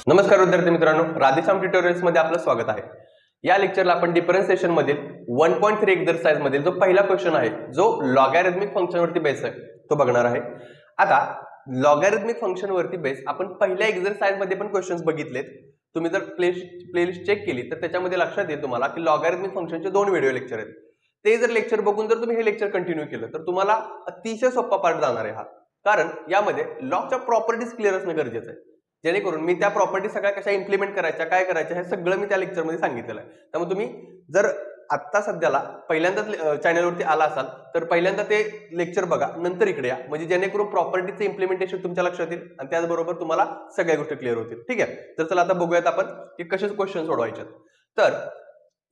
नमस्कार विद्यार्थी मित्रांनो, राधेश्याम ट्युटोरियल्स मध्ये आपलं स्वागत आहे। या लेक्चरला आपण डिफरन्शिएशन मधील 1.3 एक्सरसाइज मधील जो पहिला क्वेश्चन आहे जो लॉगॅरिथमिक फंक्शन वरती बेस आहे तो बघणार आहे। आता लॉगॅरिथमिक फंक्शन वरती बेस आपण पहिल्या एक्सरसाइज मध्ये पण क्वेश्चन्स बघितलेत। तुम्ही जर प्लेलिस्ट चेक केली तर त्याच्यामध्ये लक्षात येईल तुम्हाला की लॉगॅरिथमिक फंक्शनचे 2 व्हिडिओ लेक्चर आहेत। ते जर लेक्चर बघून जर तुम्ही हे लेक्चर कंटिन्यू केलं तर तुम्हाला अतिशय सोपा पार्ट जाणार आहे हा, कारण यामध्ये लॉगच्या प्रॉपर्टीज क्लिअर असणं गरजेचं आहे, जेणेकरून मी त्या प्रॉपर्टी सगळ्या कशा इम्प्लिमेंट करायच्या, काय करायच्या हे सगळं मी त्या लेक्चर मध्ये सांगितलेलं आहे। त्यामुळे तुम्ही जर आता सध्याला पहिल्यांदाच चॅनलवरती आला असाल तर पहिल्यांदा ते लेक्चर बघा, नंतर इकडे या, म्हणजे जेणेकरून प्रॉपर्टीचं इम्प्लिमेंटेशन तुमच्या लक्षात येईल आणि त्याचबरोबर तुम्हाला सगळ्या गोष्टी क्लिअर होतील। ठीक आहे, तर चला आता बघूयात आपण की कसे क्वेश्चन सोडवायचे। तर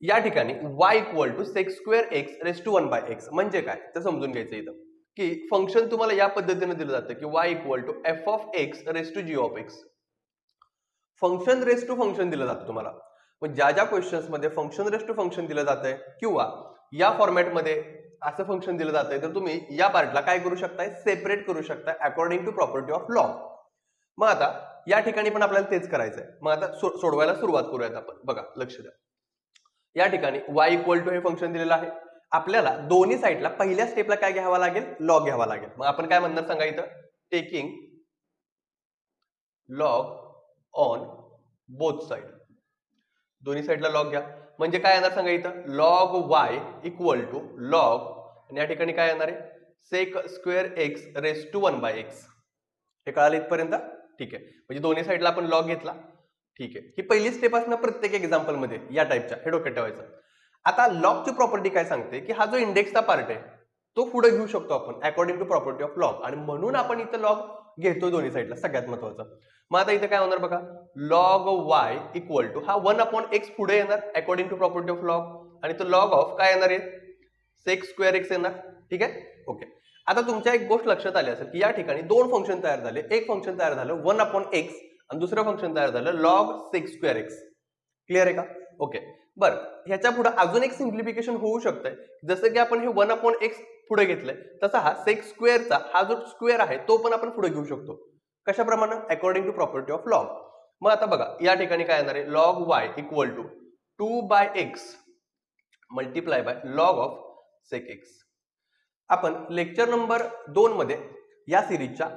या ठिकाणी y = sec²x⁻1/x म्हणजे काय ते समजून घ्यायचं इथं, की फंक्शन तुम्हाला या पद्धतीने दिलं जातं की y = f(x)g(x). Function raise to function दिलं जातं तुम्हाला, मग ज्या क्वेश्चन्स मध्ये फंक्शन रेस टू फंक्शन दिलं जातंय किंवा या फॉर्मॅटमध्ये असं फंक्शन दिलं जातंय तर तुम्ही या पार्टला काय करू शकताय, सेपरेट करू शकताय according to property of log. मग आता या ठिकाणी पण आपल्याला तेच करायचंय। मग आता सोडवायला सुरुवात करूयात आपण। बघा, लक्ष द्या, या ठिकाणी y = हे फंक्शन दिलेलं आहे, आपल्याला दोन्ही साईडला पहिल्या स्टेपला काय घ्यावा लागेल, लॉग घ्यावा लागेल। मग आपण काय म्हणणार सांगा इथं, taking log on both side, दोन्ही साइडला लॉग घ्या। म्हणजे काय येणार सांगा इथं, log y = log आणि या ठिकाणी काय येणार आहे, sec²x⁻1/x। हे कळालं इथपर्यंत? ठीक आहे, म्हणजे दोन्ही साइडला आपण लॉग घेतला। ठीक आहे, ही पहिली स्टेप असणार प्रत्येक एक्झाम्पल मध्ये या टाइपच्या, हे डोक्यात ठेवायचं। आता लॉगची प्रॉपर्टी काय सांगते की हा जो इंडेक्सचा पार्ट आहे तो पुढे घेऊ शकतो आपण according to property of log, आणि म्हणून आपण इथं लॉग घेतो दोन्ही साइडला, सगळ्यात महत्त्वाचं। मग आता इथं काय होणार बघा, log y = हा 1/x पुढे येणार according to property of log, आणि तो लॉग ऑफ काय येणार आहे, sec²x येणार। ठीक आहे, ओके। आता तुमच्या एक गोष्ट लक्षात आली असेल की या ठिकाणी दोन फंक्शन तयार झाले, एक फंक्शन तयार झालं 1/x आणि दुसरं फंक्शन तयार झालं log sec²x। क्लिअर आहे का? ओके, बरं, ह्याच्या पुढे अजून एक सिम्प्लिफिकेशन होऊ शकतंय, जसं की आपण हे 1/x पुढे घेतलंय तसा हा sec²चा हा जो स्क्वेअर आहे तो पण आपण पुढे घेऊ शकतो। कशाप्रमाणे, according to property of log. मग आता बघा या ठिकाणी काय येणार आहे, log y = 2/x × log of sec(x). आपण लेक्चर नंबर 2 मध्ये या सिरीजच्या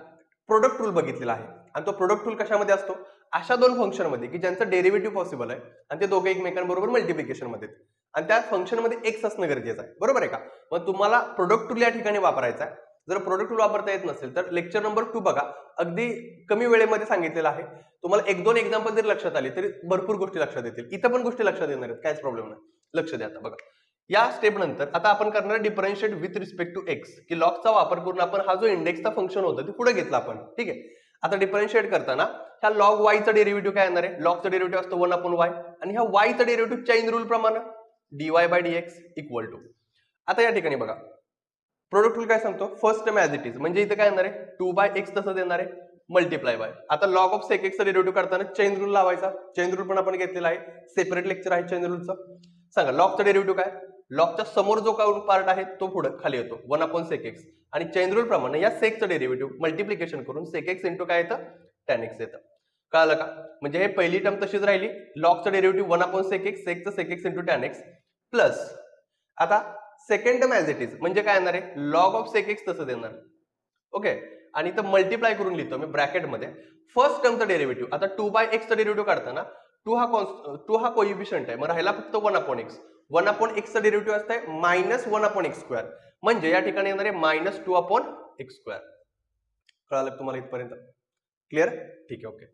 प्रोडक्ट रूल बघितलेला आहे, आणि तो प्रोडक्ट रूल कशामध्ये असतो, अशा दोन फंक्शन मध्ये की ज्यांचं डेरिव्हेटिव्ह पॉसिबल आहे आणि ते दोघे एकमेकांबरोबर मल्टिप्लिकेशन मध्ये, आणि त्या फंक्शन मध्ये x असणं गरजेचं आहे, बरोबर आहे का? मग तुम्हाला प्रोडक्ट रूल या ठिकाणी वापरायचा आहे। जर प्रोडक्ट रूल वापरता येत नसेल तर लेक्चर नंबर 2 बघा, अगदी कमी वेळेमध्ये सांगितलेलं आहे। तुम्हाला 1-2 एक्झाम्पल जर लक्षात आली तरी भरपूर गोष्टी लक्षात येतील, इथं पण गोष्टी लक्षात येणार आहेत, काहीच प्रॉब्लेम नाही। लक्ष द्या आता बघा, या स्टेप नंतर आता आपण करणार differentiate with respect to x, की लॉगचा वापर करून आपण हा जो इंडेक्सचा फंक्शन होता ते पुढे घेतला आपण। ठीक आहे, आता डिफरन्शिएट करताना ह्या log y चा डेरिव्हेटिव्ह काय येणार आहे, लॉगचा डेरिव्हेटिव्ह असतो 1/y, आणि ह्या y चा डेरिव्हेटिव्ह चेन रूल प्रमाणे dy/dx = आता या ठिकाणी बघा प्रोडक्ट रूल काय सांगतो, first term as it is, म्हणजे इथे काय येणार आहे 2/x तसंच येणार आहे मल्टिप्लाय बाय, आता log ऑफ sec(x) चा डेरिव्हेटिव्ह करताना चेन रूल लावायचा। चेन रूल पण आपण घेतलेला आहे, सेपरेट लेक्चर आहे चेन रूलचं। सांगा लॉगचा डेरिव्हेटिव्ह काय, लॉगच्या समोर जो काही पार्ट आहे तो पुढे खाली येतो 1/sec(x), आणि चेन रूल प्रमाणे या सेकचं डेरिव्हेटिव्ह मल्टिप्लिकेशन करून sec(x) * काय येतं, tan x येतं। कळालं का? म्हणजे हे पहिली टर्म तशीच राहिली, लॉगचा डेरिव्हेटिव्ह 1/sec(x), सेकचं sec(x) * tan x प्लस आता second term as it is म्हणजे काय येणार आहे, log ऑफ sec(x) तसं देणार। ओके, आणि इथं मल्टिप्लाय करून लिहितो मी ब्रॅकेट मध्ये फर्स्ट टर्मचा डेरिव्हेटिव्ह। आता 2/x चा डेरिव्हेटिव्ह काढताना 2 हा कोइफिशियंट आहे, मग राहिला फक्त 1/x। 1/x चा डेरिव्हेटिव्ह असतंय -1/x², म्हणजे या ठिकाणी येणार आहे -2/x²। कळालं तुम्हाला इथपर्यंत? क्लिअर? ठीक आहे, ओके।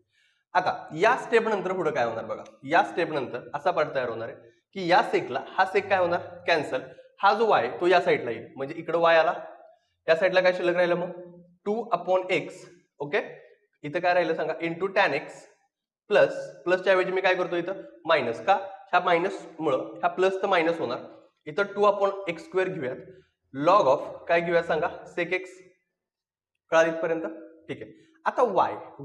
आता या स्टेप नंतर पुढे काय होणार बघा, या स्टेप नंतर असा पार्ट तयार होणार आहे की या सेकला हा सेक काय होणार, कॅन्सल, हा जो y तो या साईडला येईल, म्हणजे इकडे y आला, या साईडला काय शिल्लक राहिलं मग 2/x। ओके, इथं काय राहिलं सांगा, इंटू tan x प्लस, प्लसच्या ऐवजी मी काय करतो इथं मायनस, का ह्या मायनस मुळे ह्या प्लस तर मायनस होणार, इथं 2/x² घेऊयात, लॉग ऑफ काय घेऊयात सांगा, sec(x). कळालं इथपर्यंत? ठीक आहे। आता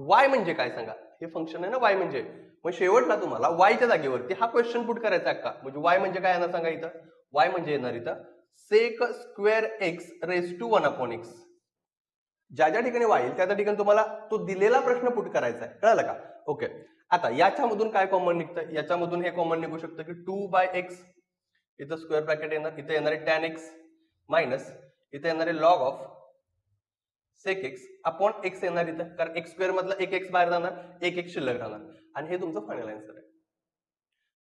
y म्हणजे काय सांगा, हे फंक्शन आहे ना y म्हणजे, मग शेवटला तुम्हाला y च्या जागेवरती हा क्वेश्चन पुट करायचा आहे का, म्हणजे y म्हणजे काय येणार सांगा इथं, y म्हणजे येणार इथं sec²x⁻1/x। ज्या ठिकाणी y येईल त्या ठिकाणी तुम्हाला तो दिलेला प्रश्न पुट करायचा आहे, कळालं का? ओके, आता याच्यामधून काय कॉमन निघतं, याच्यामधून हे कॉमन निघू शकतं की 2/x, इथं स्क्वेअर ब्रॅकेट येणार, इथं येणार आहे tan x मायनस इथं येणार आहे log of sec x upon x येणार इथं, कारण x स्क्वेअर मधला एक x बाहेर जाणार, एक x शिल्लक राहणार, आणि हे तुमचं फायनल आन्सर आहे.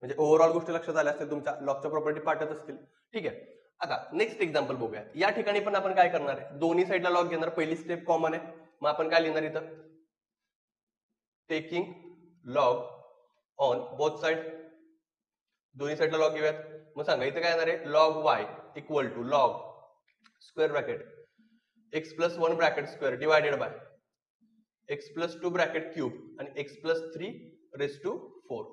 म्हणजे ओव्हरऑल गोष्टी लक्षात आल्या असतील तुमच्या, लॉगच्या प्रॉपर्टी पाठत असतील. ठीक आहे, आता नेक्स्ट एक्झाम्पल बघूया. या ठिकाणी पण आपण काय करणार आहे, दोन्ही साईडला लॉग घेणार. पहिली स्टेप कॉमन आहे, मग आपण काय लिहिणार इथं, taking log on both side. दोन्ही साईडला लॉग घेऊयात. मग सांगा इथं काय येणार आहे, log y equal to log square bracket x plus 1 bracket square divided by x plus 2 bracket cube आणि x प्लस 3 रेस टू 4.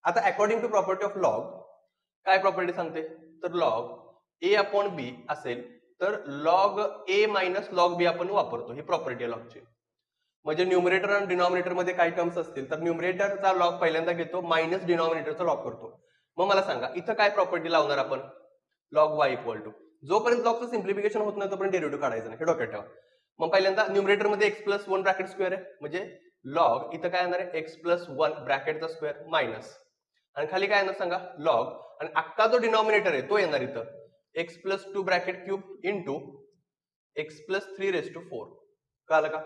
आता according to property of log काय प्रॉपर्टी सांगते, तर लॉग a अपॉन b असेल तर log a minus log b आपण वापरतो, ही property आहे लॉगची. म्हणजे न्यूमरेटर आणि डिनॉमिनेटर मध्ये काही टर्म्स असतील तर न्यूमरेटरचा लॉग पहिल्यांदा घेतो, मायनस डिनॉमिनेटरचा लॉग करतो. मग मला सांगा इथं काय प्रॉपर्टी लावणार आपण, लॉग y इक्वल टू, जोपर्यंत लॉगचं सिम्प्लिफिकेशन होत नाही तोपर्यंत डेरिव्हेटिव्ह काढायचं नाही, हे डोक्यात ठेवा. मग पहिल्यांदा न्यूमरेटर मध्ये x प्लस 1 ब्रॅकेट स्क्वेअर आहे, म्हणजे लॉग इथं काय येणार आहे, x प्लस 1 ब्रॅकेटचा स्क्वेअर मायनस, आणि खाली काय येणार सांगा, लॉग, आणि अख्खा जो डिनॉमिनेटर आहे तो येणार इथं x plus 2 bracket cube into x plus 3 raise to 4. कळालं का?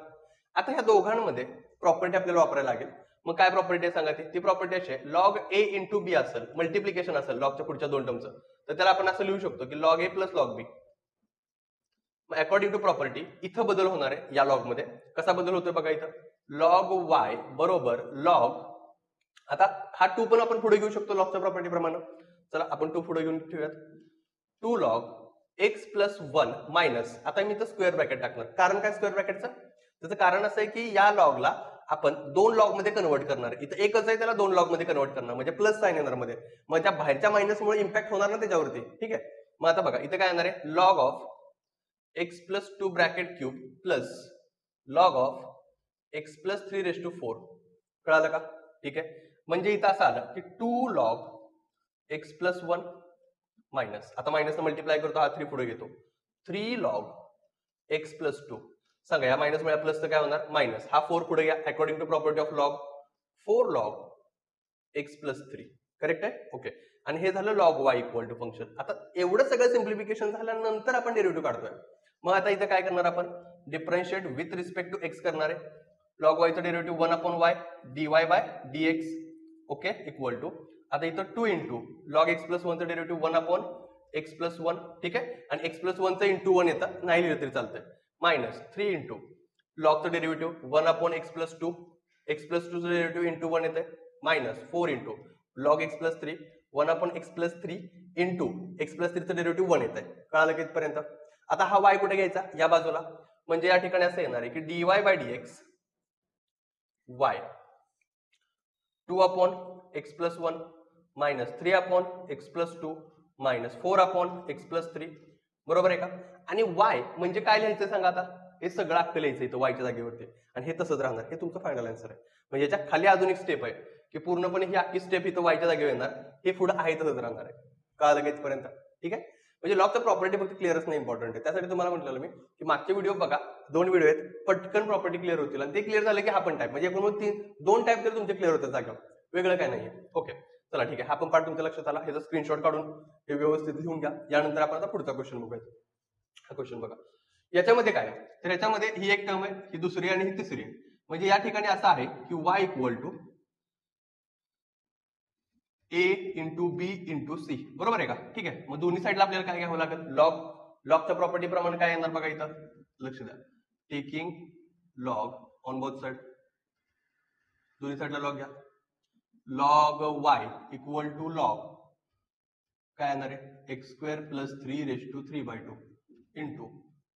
आता ह्या दोघांमध्ये प्रॉपर्टी आपल्याला वापरायला लागेल. मग काय प्रॉपर्टी आहे सांगा, ती प्रॉपर्टी अशी आहे, लॉग a इंटू बी असेल, मल्टिप्लिकेशन असेल लॉगच्या पुढच्या दोन टर्मचं, तर त्याला आपण असं लिहू शकतो की लॉग a प्लस लॉग बी. मग अकॉर्डिंग टू प्रॉपर्टी इथं बदल होणार आहे या लॉग मध्ये. कसा बदल होतोय बघा इथं, लॉग y बरोबर लॉग, आता हा 2 पण आपण पुढे घेऊ शकतो लॉगच्या प्रॉपर्टी प्रमाणे. चला आपण 2 पुढे घेऊन ठेवूयात, 2 लॉग x प्लस 1 मायनस, आता मी इथं स्क्वेअर ब्रॅकेट टाकणार. कारण काय स्क्वेअर ब्रॅकेटचं, त्याचं कारण असं आहे की या लॉगला आपण 2 लॉग मध्ये कन्वर्ट करणार. इथं एकच आहे, त्याला 2 लॉग मध्ये कन्वर्ट करणार, म्हणजे प्लस साइन येणार मध्ये, मग त्या बाहेरच्या मायनसमुळे इम्पॅक्ट होणार ना त्याच्यावरती. ठीक आहे, मग आता बघा इथं काय येणार आहे, log of x plus 2 bracket cube plus log of x plus 3 raise to 4. कळालं का? ठीक आहे, म्हणजे इथं असं आलं की 2 लॉग x प्लस 1 मायनस, आता मायनस मल्टिप्लाय करतो, हा 3 पुढे घेतो, 3 लॉग x प्लस 2. सांगा या मायनस मुळे प्लस तर काय होणार, मायनस, हा 4 पुढे घ्या according to property of log, 4 log x plus 3. Correct आहे? ओके, आणि हे झालं log y equal to function. आता एवढं सगळं सिम्प्लिफिकेशन झाल्यानंतर आपण डेरिव्हेटिव्ह काढतोय. मग आता इथं काय करणार आपण, differentiate with respect to x करणार आहे. लॉग y चं derivative 1 upon y dy by dx. Okay, equal to, आता इथं 2 इंटू लॉग x प्लस 1 चं डेरिव्हेटिव्ह 1 अपॉन x प्लस 1. ठीक आहे, आणि x प्लस 1 चं इंटू 1 येतं, नाही लिहिलं तरी चालतंय, मायनस 3 इंटू लॉगचं derivative 1 upon x plus 2, x plus 2 चं डेरिव्हेटिव्ह इंटू 1 येतंय, minus 4 into log x plus 3, 1 upon x plus 3 into x plus 3 चं डेरिव्हेटिव्ह 1 येतंय. कळालं कितपर्यंत? आता हा y कुठे घ्यायचा, या बाजूला, म्हणजे या ठिकाणी असं येणार आहे की dy by dx y 2 upon x plus 1 minus 3 upon x plus 2 minus 4 upon x plus 3. बरोबर आहे का? आणि y म्हणजे काय लिहायचं सांगा, आता हे सगळं अख्खं लिहायचं इथं y च्या जागेवरती, आणि हे तसंच राहणार. हे तुमचं फायनल आन्सर आहे. म्हणजे याच्या खाली अजून एक स्टेप आहे की पूर्णपणे ही अख्खी स्टेप इथं y च्या जागेवर येणार, हे पुढे आहे तसंच राहणार आहे. कळालं का इथपर्यंत? ठीक आहे, म्हणजे लॉगचा प्रॉपर्टी फक्त क्लिअरच नाही इम्पॉर्टंट आहे. त्यासाठी तुम्हाला म्हटलं मी की मागचे व्हिडिओ बघा, 2 व्हिडिओ आहेत, पटकन प्रॉपर्टी क्लिअर होतील, आणि ते क्लिअर झाले की हा पण टाईप, म्हणजे एकूण 2 टाईप तरी तुमचे क्लिअर होतात जागा, वेगळं काय नाहीये. ओके, चला ठीक आहे, हा पण पार्ट तुमच्या लक्षात आला. ह्याचा स्क्रीनशॉट काढून हे व्यवस्थित लिहून घ्या. यानंतर आपण आता पुढचा क्वेश्चन बघूया. हा क्वेश्चन बघा, याच्यामध्ये काय आहे, तर याच्यामध्ये ही एक टर्म आहे, ही दुसरी आणि ही तिसरी आहे. म्हणजे या ठिकाणी असं आहे की y equal to a into B into C. बरोबर आहे का? ठीक आहे, मग दोन्ही साईडला आपल्याला काय घ्यावं लागेल, लॉगच्या प्रॉपर्टी प्रमाणे काय येणार बघा इथं, लक्ष द्या, taking log on both side, दोन्ही साईडला लॉग घ्या, log y equal to log काय येणार आहे, x square plus 3 raise to 3/2 into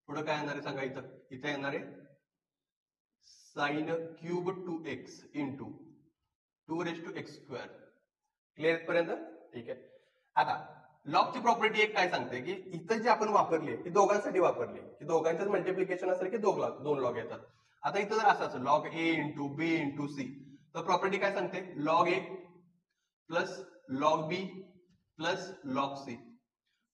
पुढे काय येणार आहे सांगा, इथं येणार आहे sine cube 2x into 2 raise to x square. Clear पर्यंत? ठीक आहे. आता लॉगची प्रॉपर्टी एक काय सांगते की इथं जे आपण वापरली ती दोघांसाठी वापरली, की दोघांचं मल्टिप्लिकेशन असेल की 2 लॉग येतात. आता इथं जर असं असेल log a into B into C, तर प्रॉपर्टी काय सांगते, log a plus log B plus log C,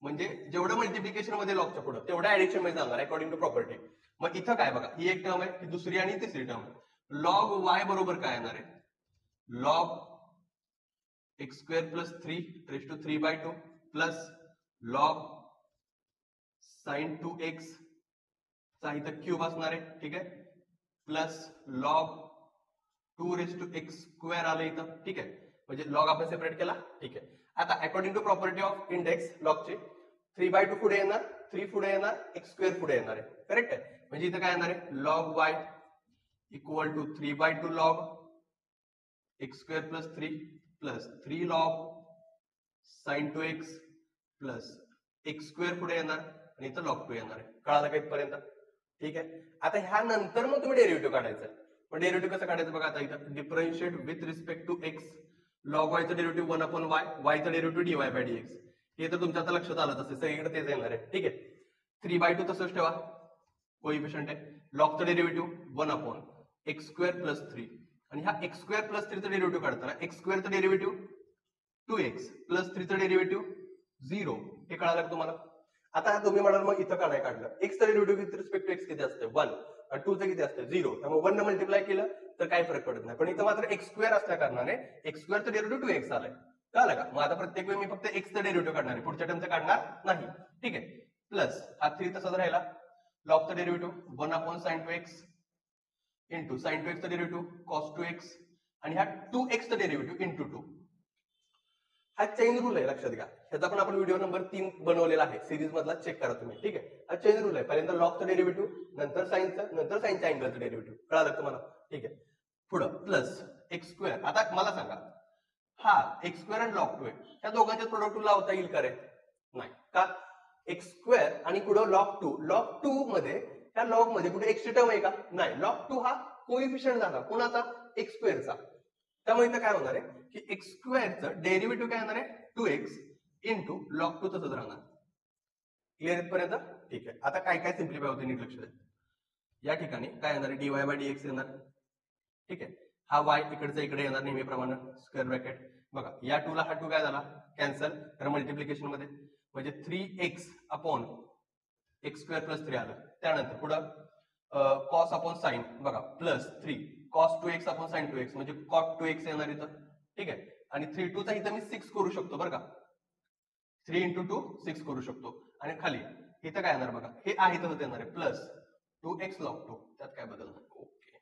म्हणजे जेवढं मल्टिप्लिकेशन मध्ये लॉगच्या पुढे तेवढ्या ऍडिशन मध्ये जाणार अकॉर्डिंग टू प्रॉपर्टी. मग इथं काय बघा, ही एक टर्म आहे, ही दुसरी आणि तिसरी टर्म आहे. लॉग y बरोबर काय येणार आहे, log X square plus 3 raise to 3/2 plus log sine 2x चा इथं क्यूब असणार आहे, ठीक आहे, plus log 2 raise to X square आलं इथं, ठीक आहे, म्हणजे लॉग आपण सेपरेट केला, ठीक आहे. आता according to property of index लॉगची 3/2 पुढे येणार, 3 पुढे येणार, एक्स स्क्वेअर पुढे येणार आहे, करेक्ट आहे. म्हणजे इथं काय येणार आहे log y equal to 3/2 log X square plus 3 plus 3 log sine 2x plus X square पुढे येणार आणि इथं लॉग 2 येणार आहे. कळालं का इथपर्यंत? ठीक आहे. आता ह्या नंतर मग तुम्ही डेरिव्हेटिव्ह काढायचं आहे. पण डेरिव्हेटिव्ह कसं काढायचं बघा, आता इथं differentiate with respect to X, log वायचं डेरिव्हेटिव्ह 1/y, वायचं डेरिव्हेटिव्ह dy/dx. हे तर तुमच्या आता लक्षात आलं, तसं सगळीकडे तेच येणार आहे, ठीक आहे. 3/2 तसंच ठेवा, कोइफिशियंट आहे. लॉगचं डेरिव्हेटिव्ह 1/x स्क्वेअर प्लस 3 आणि हा एक्स स्क्वेअर प्लस 3 चं डेरिव्हेटिव्ह काढताना एक्स स्क्वेअरचं डेरिव्हेटिव्ह 2x प्लस 3 चं डेरिव्हेटिव्ह 0. हे कळालं तुम्हाला? आता तुम्ही म्हणाल मग इथं का नाही काढलं? x चं derivative with respect to x किती असते 1 आणि 2 चं किती असते 0. त्यामुळे 1 ने मल्टिप्लाय केलं तर काही फरक पडत नाही. पण इथं मात्र एक्स स्क्वेअर असल्या कारणाने एक्स स्क्वेअरचं डेरिव्हेटिव्ह 2x आलाय. कळालं का? मग आता प्रत्येक वेळी मी फक्त x चं डेरिव्हेटिव्ह काढणार आहे, पुढच्या टर्मचं काढणार नाही, ठीक आहे. प्लस हा 3 तसाच राहिला, लॉगचं derivative 1/sin 2x into sin 2x चं डेरिव्हेटिव्ह cos 2x आणि हा 2x चं डेरिव्हेटिव्ह इंटू 2. हा चेन रूल आहे, लक्षात घ्या. ह्याचा पण आपण व्हिडिओ नंबर 3 बनवलेला आहे, सिरीज मधला, चेक करा तुम्ही, ठीक आहे. हा चेन रूल आहे, पहिल्यांदा लॉगचं डेरिव्हेटिव्ह, नंतर साइनचं, नंतर साइनच्या अँगलचं डेरिव्हेटिव्ह. कळालं तुम्हाला? ठीक आहे. पुढं प्लस एक्स स्क्वेअर. आता मला सांगा, हा एक्स स्क्वेअर आणि लॉग 2 आहे, त्या दोघांच्या प्रोडक्ट लावता येईल का रे? नाही. का? एक्स स्क्वेअर आणि पुढं लॉग 2, लॉग 2 मध्ये त्या लॉग मध्ये कुठे एक्स ची टर्म आहे का? नाही. लॉग 2 हा कोइफिशियंट झाला कोणाचा? एक्स स्क्वेअरचा. त्यामुळे इथं काय होणार आहे की एक्स स्क्वेअरचं डेरिव्हेटिव्ह काय येणार आहे 2x इंटू लॉग 2 तसंच राहणार. क्लिअर इथपर्यंत? ठीक आहे. आता काय काय सिम्प्लिफाय होते नीट लक्ष द्या. या ठिकाणी काय येणार आहे dy/dx येणार, ठीक आहे. हा y इकडचा इकडे येणार नेहमीप्रमाणे स्क्वेअर ब्रॅकेट. बघा या 2 ला हा 2 काय झाला कॅन्सल, तर मल्टिप्लिकेशन मध्ये म्हणजे 3x upon x square plus 3 आलं. त्यानंतर पुढं कॉस अपॉन साइन, बघा plus 3 cos 2x upon sin 2x म्हणजे cot 2x येणार इथं, ठीक आहे. आणि 3/2 चा इथं मी 6 करू शकतो बरं का, 3 × 2 6 करू शकतो. आणि खाली इथं काय येणार बघा, हे आहे तसंच येणार आहे प्लस 2x log 2. त्यात काय बदल नाही. ओके,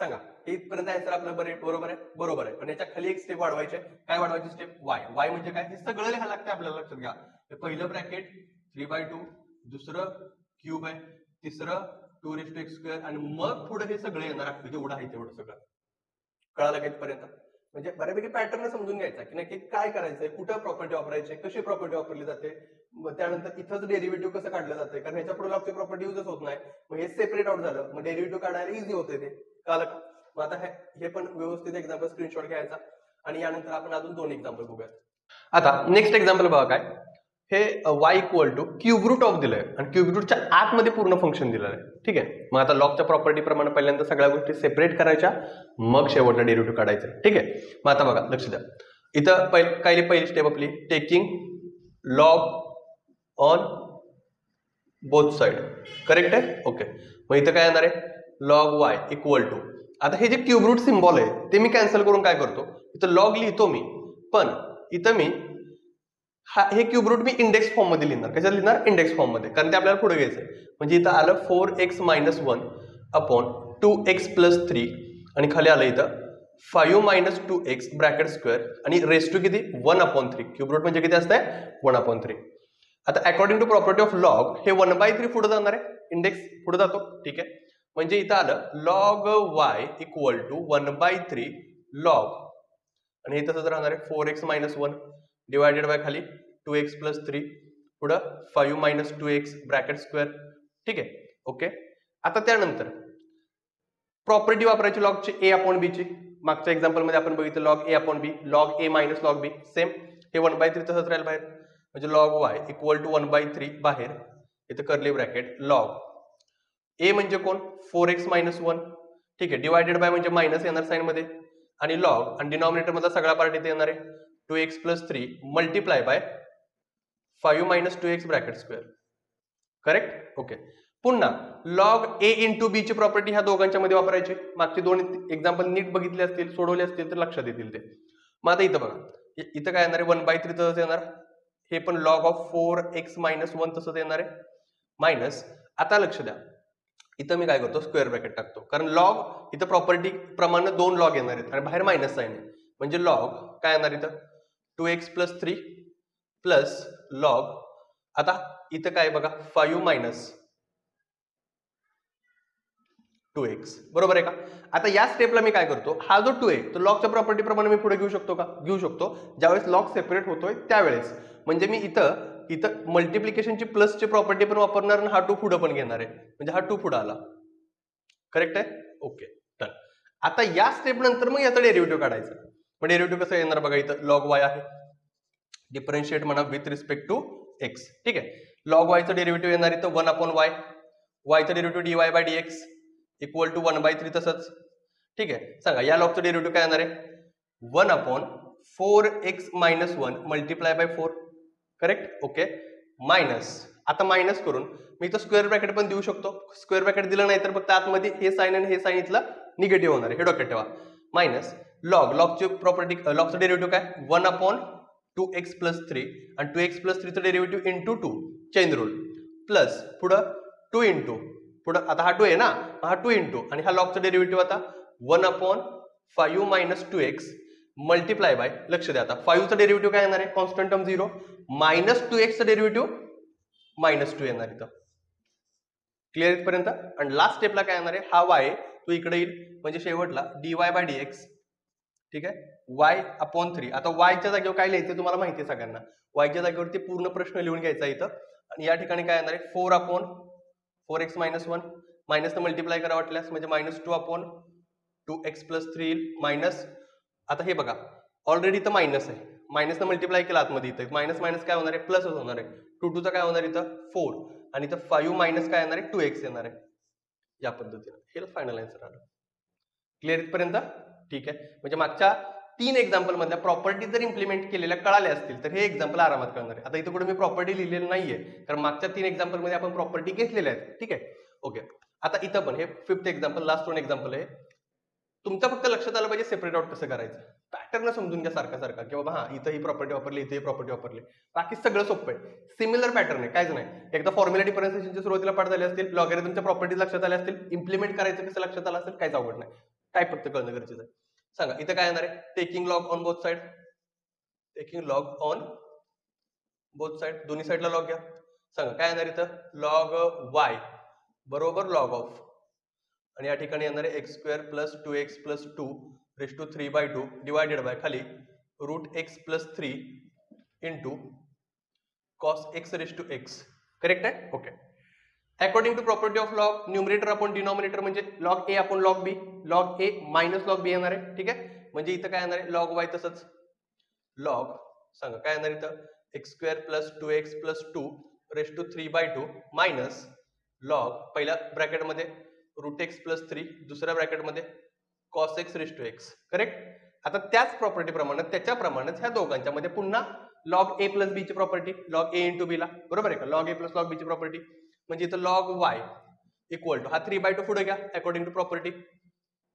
सांगा इथपर्यंत आन्सर आपलं बरोबर आहे? बरोबर आहे. पण याच्या खाली एक स्टेप वाढवायची आहे. काय वाढवायची स्टेप? y. y म्हणजे काय? हे सगळं लिहायला लागतं आपल्याला, लक्षात घ्या. पहिलं ब्रॅकेट 3/2, दुसरं क्यूब आहे, तिसरं 2x स्क्वेअर आणि मग पुढे हे सगळं येणार आहे जेवढं आहे तेवढं सगळं. कळालं का इथपर्यंत? म्हणजे बऱ्यापैकी पॅटर्न समजून घ्यायचा की नक्की काय करायचंय, कुठं प्रॉपर्टी वापरायची, कशी प्रॉपर्टी वापरली जाते, त्यानंतर इथंच डेरिव्हेटिव्ह कसं काढलं जाते, कारण ह्याच्या पुढे लॉगची प्रॉपर्टी युजच होत नाही. मग हे सेपरेट आउट झालं, मग डेरिव्हेटिव्ह काढायला इझी होते ते. कळालं का? मग आता हे पण व्यवस्थित एक्झाम्पल स्क्रीनशॉट घ्यायचा आणि यानंतर आपण अजून 2 एक्झाम्पल बघूयात. आता नेक्स्ट एक्झाम्पल बघा काय, हे y equal to cube root of दिलंय आणि क्यूब रूटच्या आतमध्ये पूर्ण फंक्शन दिलेलं आहे, ठीक आहे. मग आता लॉगच्या प्रॉपर्टी प्रमाणे पहिल्यांदा सगळ्या गोष्टी सेपरेट करायच्या, मग शेवटला डेरिव्हेटिव्ह काढायचं, ठीक आहे. मग आता बघा लक्ष द्या, इथं पहिली स्टेप आपली taking log on both side, correct आहे. ओके, मग इथं काय येणार आहे लॉग y इक्वल टू, आता हे जे क्यूब रूट सिम्बॉल आहे ते मी कॅन्सल करून काय करतो, इथं लॉग लिहितो मी, पण इथं मी हे क्यूब रूट मी इंडेक्स फॉर्म मध्ये लिहिणार. कशात लिहिणार? इंडेक्स फॉर्म मध्ये, कारण ते आपल्याला पुढे घ्यायचंय. म्हणजे इथं आलं 4x - 1 अपॉन 2x + 3 आणि खाली आलं इथं 5 - 2x ब्रॅकेट स्क्वेअर आणि रेस टू किती 1/3. क्यूब रूट म्हणजे किती असतंय 1/3. आता according to property of log हे 1/3 पुढे जाणार आहे, इंडेक्स पुढे जातो, ठीक आहे. म्हणजे इथं आलं log y equal to 1/3 log आणि हे तसंच राहणार आहे 4x - 1 डिवायडेड बाय खाली 2x + 3 पुढं 5 - 2x ब्रॅकेट स्क्वेअर, ठीक आहे. ओके, आता त्यानंतर प्रॉपर्टी वापरायची लॉगची a/b ची. मागच्या एक्झाम्पल मध्ये आपण बघितलं log a/b, log a - log b. Same हे 1/3 तसंच राहील बाहेर, म्हणजे लॉग y इक्वल टू 1/3 बाहेर, इथं कर्ली ब्रॅकेट लॉग a म्हणजे कोण 4x - 1, ठीक आहे, डिवायडेड बाय म्हणजे मायनस येणार साइन मध्ये आणि लॉग आणि डिनॉमिनेटर मधला सगळा पार्ट इथे येणार आहे 2x + 3 multiply by 5 - 2x bracket square, correct. Okay, पुन्हा लॉग ए इंटू बी ची प्रॉपर्टी ह्या दोघांच्या मध्ये वापरायची. मागचे दोन एक्झाम्पल नीट बघितले असतील, सोडवले असतील तर लक्षात येतील ते. मग आता इथं बघा, इथं काय येणार आहे 1/3 तसंच येणार, हे पण लॉग ऑफ 4x - 1 तसंच येणार आहे मायनस. आता लक्ष द्या, इथं मी काय करतो स्क्वेअर ब्रॅकेट टाकतो, कारण लॉग इथं प्रॉपर्टी प्रमाणे 2 लॉग येणार आहेत आणि बाहेर मायनस साइन आहे, म्हणजे लॉग काय येणार इथं 2x + 3 प्लस लॉग, आता इथं काय बघा 5 - 2x, बरोबर आहे का. आता या स्टेपला मी काय करतो, हा जो 2 आहे तो लॉगच्या प्रॉपर्टी प्रमाणे मी पुढे घेऊ शकतो का, घेऊ शकतो. ज्यावेळेस लॉग सेपरेट होतोय त्यावेळेस, म्हणजे मी इथं मल्टिप्लिकेशनची प्लसची प्रॉपर्टी पण वापरणार आणि हा 2 पुढे पण घेणार आहे, म्हणजे हा 2 पुढे आला. करेक्ट आहे, ओके डन. आता या स्टेप नंतर मग याचा डेरिव्हेटिव्ह काढायचा. मग डेरिव्हेटिव्ह कसं येणार बघा, इथं लॉग y आहे, डिफरन्शिएट म्हणा विथ रिस्पेक्ट टू x. ठीक आहे, लॉग y चं डेरिव्हेटिव्ह येणार इथं 1/y, y चं डेरिव्हेटिव्ह dy/dx इक्वल टू 1/3 तसंच. ठीक आहे, सांगा या लॉगचं डेरिव्हेटिव्ह काय येणार आहे 1/4x - 1 multiply by 4. Correct, okay. Minus, आता मायनस करून मी इथं स्क्वेअर ब्रॅकेट पण देऊ शकतो. स्क्वेअर ब्रॅकेट दिलं नाही तर फक्त आतमध्ये हे साइन आणि हे साइन इथला निगेटिव्ह होणार आहे, हे डोक्यात ठेवा. मायनस लॉगची प्रॉपर्टी, लॉगचं डेरिव्हेटिव्ह काय 1/2x + 3 आणि 2x + 3 चं derivative into 2 chain rule plus पुढं 2 इंटू पुढं, आता हा 2 आहे ना, हा 2 इंटू आणि हा लॉगचं डेरिव्हेटिव्ह आता 1/5 - 2x मल्टिप्लाय बाय, लक्ष द्या आता 5 चं डेरिव्हेटिव्ह काय येणार आहे कॉन्स्टंट टर्म 0 मायनस 2x चं डेरिव्हेटिव्ह -2 येणार इथं. क्लिअर इथपर्यंत. आणि लास्ट स्टेपला काय येणार आहे, हा y तो इकडे येईल, म्हणजे शेवटला dy/dx. ठीक आहे, y/3. आता y च्या जागेवर काय लिहायचं तुम्हाला माहिती आहे सगळ्यांना, y च्या जागेवरती पूर्ण प्रश्न लिहून घ्यायचा इथं. आणि या ठिकाणी काय येणार आहे 4/4x - 1 मायनस मल्टिप्लाय करा वाटल्यास, म्हणजे -2/2x + 3 मायनस. आता हे बघा ऑलरेडी इथं मायनस आहे, मायनसनं मल्टिप्लाय केला आतमध्ये, इथं मायनस मायनस काय होणार आहे प्लसच होणार आहे. 2 चा काय होणार इथं 4 आणि इथं 5 मायनस काय येणार आहे 2x येणार आहे. या पद्धतीनं हे फायनल आन्सर आलं. क्लिअर इथपर्यंत. ठीक आहे, म्हणजे मागच्या 3 एक्झाम्पल मधल्या प्रॉपर्टी जर इम्प्लिमेंट केलेल्या कळाल्या असतील तर हे एक्झाम्पल आरामात कळणार आहे. आता इथं कुठे मी प्रॉपर्टी लिहिलेली नाहीये, कारण मागच्या 3 एक्झाम्पल मध्ये आपण प्रॉपर्टी घेतलेल्या आहेत. ठीक आहे, ओके. आता इथं पण हे 5th एक्झाम्पल, लास्ट 1 एक्झाम्पल आहे. तुमच्या फक्त लक्षात आलं पाहिजे सेपरेट आउट कसं करायचं, पॅटर्न समजून घ्या सारखा की बाबा हा इथं ही प्रॉपर्टी वापरली, इथे ही प्रॉपर्टी वापरली, बाकी सगळं सोपं आहे. सिमिलर पॅटर्न आहे, काहीच नाही. एकदा फॉर्म्युला डिफरन्शिएशनच्या सुरुवातीला पाठ झाले असतील, लॉगॅरिथमच्या प्रॉपर्टीज लक्षात आल्या असतील, इम्प्लिमेंट करायचं कसं लक्षात आलं असेल, काहीच अवघड नाही. टाईप फक्त कळणं गरजेचं आहे. सांगा इथं काय येणार आहे taking log on both side, taking log on both side, दोन्ही साइडला लॉग घ्या. सांगा काय येणार इथं लॉग y बरोबर लॉग ऑफ, आणि या ठिकाणी येणार आहे x² + 2x + 2 raise to 3/2 divided by खाली √x + 3 into cos x raise to x. Correct आहे, okay. According to property of log, numerator upon denominator म्हणजे log a upon log b, log a minus log b येणार आहे. ठीक आहे, म्हणजे इथं काय येणार आहे लॉग y तसंच लॉग, सांगा काय येणार इथं x² + 2x + 2 raise to 3/2 minus log पहिल्या ब्रॅकेटमध्ये √x + 3, दुसऱ्या ब्रॅकेटमध्ये cos x raise to x. Correct. आता त्याच प्रॉपर्टी प्रमाणे त्याच्याप्रमाणेच ह्या दोघांच्या मध्ये पुन्हा लॉग a + b ची प्रॉपर्टी, लॉग a × b ला, बरोबर आहे का, लॉग a + लॉग b ची प्रॉपर्टी, म्हणजे इथं लॉग y इक्वल टू हा 3/2 पुढे घ्या according to property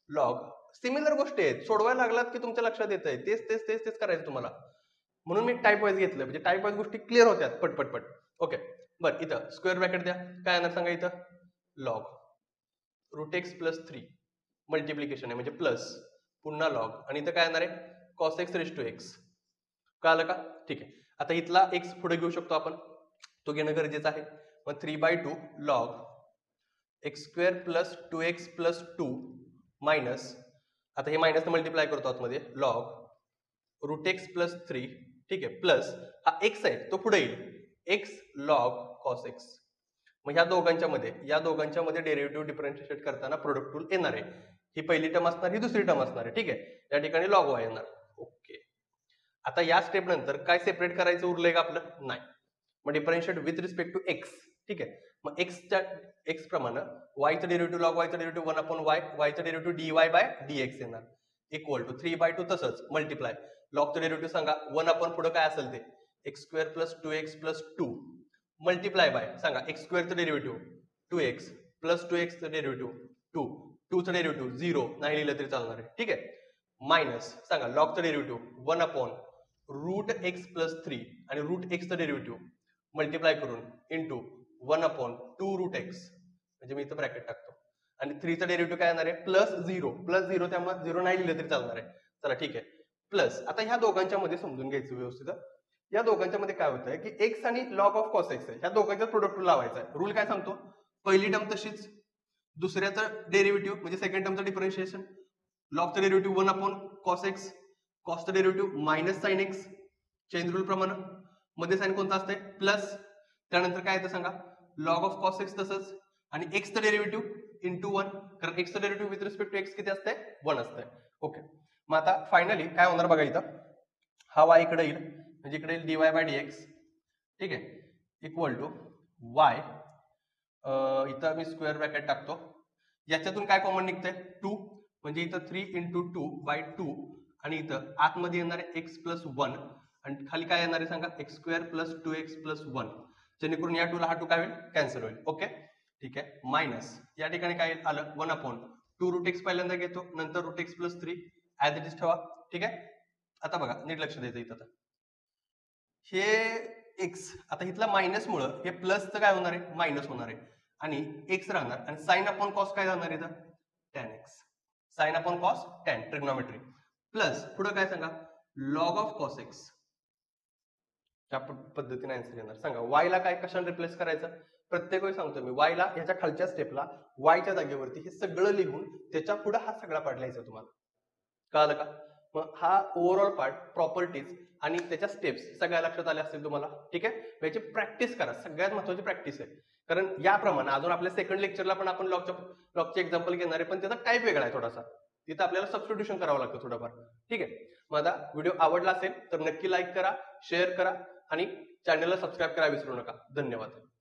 log. Similar गोष्टी आहेत, सोडवायला लागलात की तुमच्या लक्षात येत आहे, तेच करायचं तुम्हाला, म्हणून मी टाईप वाईज घेतलं, म्हणजे टाईप वाईज गोष्टी क्लिअर होत्यात पटपट. ओके, बरं इथं स्क्वेअर ब्रॅकेट द्या, काय येणार सांगा इथं लॉग √x + 3 मल्टिप्लिकेशन आहे म्हणजे प्लस पुन्हा लॉग, आणि इथं काय येणार आहे cos x raise to x. कळालं का. ठीक आहे, आता इथला x पुढे घेऊ शकतो आपण, तो घेणं गरजेचं आहे. मग 3/2 लॉग x² + 2x + 2 मायनस, आता हे मायनस मल्टिप्लाय करतो आतमध्ये लॉग √x + 3. ठीक आहे, प्लस हा x आहे तो पुढे येईल x लॉग cos x. मग या दोघांच्या मध्ये डेरिव्हेटिव्ह डिफरन्शिएट करताना प्रोडक्ट रूल येणार आहे. ही पहिली टर्म असणार, ही दुसरी टर्म असणार आहे. ठीक आहे, या ठिकाणी लॉग y येणार. ओके, आता या स्टेप नंतर काय सेपरेट करायचं उरलंय का आपलं, नाही. मग differentiate with respect to x. ठीक आहे, मग x प्रमाणे y चं डेरिव्हेटिव्ह लॉग y चं डेरिव्हेटिव्ह 1/y, y चं डेरिव्हेटिव्ह dy/dx येणार इक्वल टू 3/2 तसंच मल्टिप्लाय लॉगचं डेरिव्हेटिव्ह सांगा 1 पुढे काय असेल ते x² + 2x + 2 मल्टिप्लाय बाय सांगा x² चं derivative 2x plus 2x derivative 2 चं डेरिव्हेटिव्ह 0 नाही लिहिलं तरी चालणार आहे. ठीक आहे. मायनस सांगा लॉगचं derivative 1 upon root x plus 3 आणि रूट एक्सचं डेरिव्हेटिव्ह मल्टिप्लाय करून इंटू 1 अपॉन 2 रूट एक्स, म्हणजे मी इथं ब्रॅकेट टाकतो, आणि 3चं डेरिव्हेटिव्ह काय येणार आहे प्लस 0 त्यामुळे 0 नाही लिहिलं तरी चालणार आहे. चला ठीक आहे. प्लस आता ह्या दोघांच्या मध्ये समजून घ्यायचं व्यवस्थित. या दोघांच्या मध्ये काय होतंय की एक्स आणि लॉग ऑफ कॉस एक्स आहे, ह्या दोघांच्या प्रोडक्ट लावायचा आहे. रूल काय सांगतो, पहिली टर्म तशीच, दुसऱ्याचं डेरिव्हेटिव्ह म्हणजे सेकंड टर्मचं डिफरन्शिएशन, लॉगचं डेरिव्हेटिव्ह 1 अपॉन कॉस एक्स, कॉसचं derivative minus sine x, chain rule प्रमाणे मध्ये साइन कोणता असतंय प्लस, त्यानंतर काय येतं सांगा लॉग ऑफ कॉस एक्स तसंच, आणि एक्सचं डेरिव्हेटिव्ह इंटू 1, कारण एक्सचं derivative with respect to x किती असतंय 1 असतंय. ओके. मग आता फायनली काय होणार बघा, इथं हा वाय इकडे येईल, म्हणजे इकडे येईल dy बाय dx. ठीक आहे. इक्वल टू y, इथं मी स्क्वेअर ब्रॅकेट टाकतो, याच्यातून काय कॉमन निघतंय 2, म्हणजे इथं 3 इंटू 2 बाय 2, आणि इथं आतमध्ये येणार आहे एक्स प्लस 1, आणि खाली काय येणार आहे सांगा x square plus 2x plus 1, जेणेकरून या 2 ला हा 2 काय होईल कॅन्सल होईल. ओके. ठीक आहे. मायनस या ठिकाणी काय आलं 1 अपॉन 2 रूट एक्स पहिल्यांदा घेतो, नंतर root x plus 3 as it is ठेवा. ठीक आहे. आता बघा नीट लक्ष द्यायचं इथं, हे एक्स आता इथला मायनस मुळे हे प्लसचं काय होणार आहे मायनस होणार आहे, आणि एक्स राहणार, आणि साइन अपॉन कॉस काय जाणार इथं tan x, sine upon cos tan trigonometry, plus पुढे काय सांगा लॉग ऑफ कॉस एक्स. त्या पद्धतीने आन्सर येणार. सांगा y ला काय कशाने रिप्लेस करायचं, प्रत्येक वेळी सांगतो मी y ला ह्याच्या खालच्या स्टेपला y च्या जागेवरती हे सगळं लिहून त्याच्या पुढे हा सगळा पार्ट लिहायचा तुम्हाला. कळलं का? मग हा ओव्हरऑल पार्ट प्रॉपर्टीज आणि त्याच्या स्टेप्स सगळ्या लक्षात आल्या असतील तुम्हाला. ठीक आहे. याची प्रॅक्टिस करा, सगळ्यात महत्त्वाची प्रॅक्टिस आहे, कारण याप्रमाणे अजून आपल्या सेकंड लेक्चरला पण आपण लॉगचे एक्झाम्पल घेणार आहे, पण त्याचा टाईप वेगळा आहे थोडासा, तिथं आपल्याला सबस्टिट्यूशन करावं लागतं थोडंफार. ठीक आहे. माझा व्हिडिओ आवडला असेल तर नक्की लाईक करा, शेअर करा, आणि चॅनलला सबस्क्राईब करायला विसरू नका. धन्यवाद.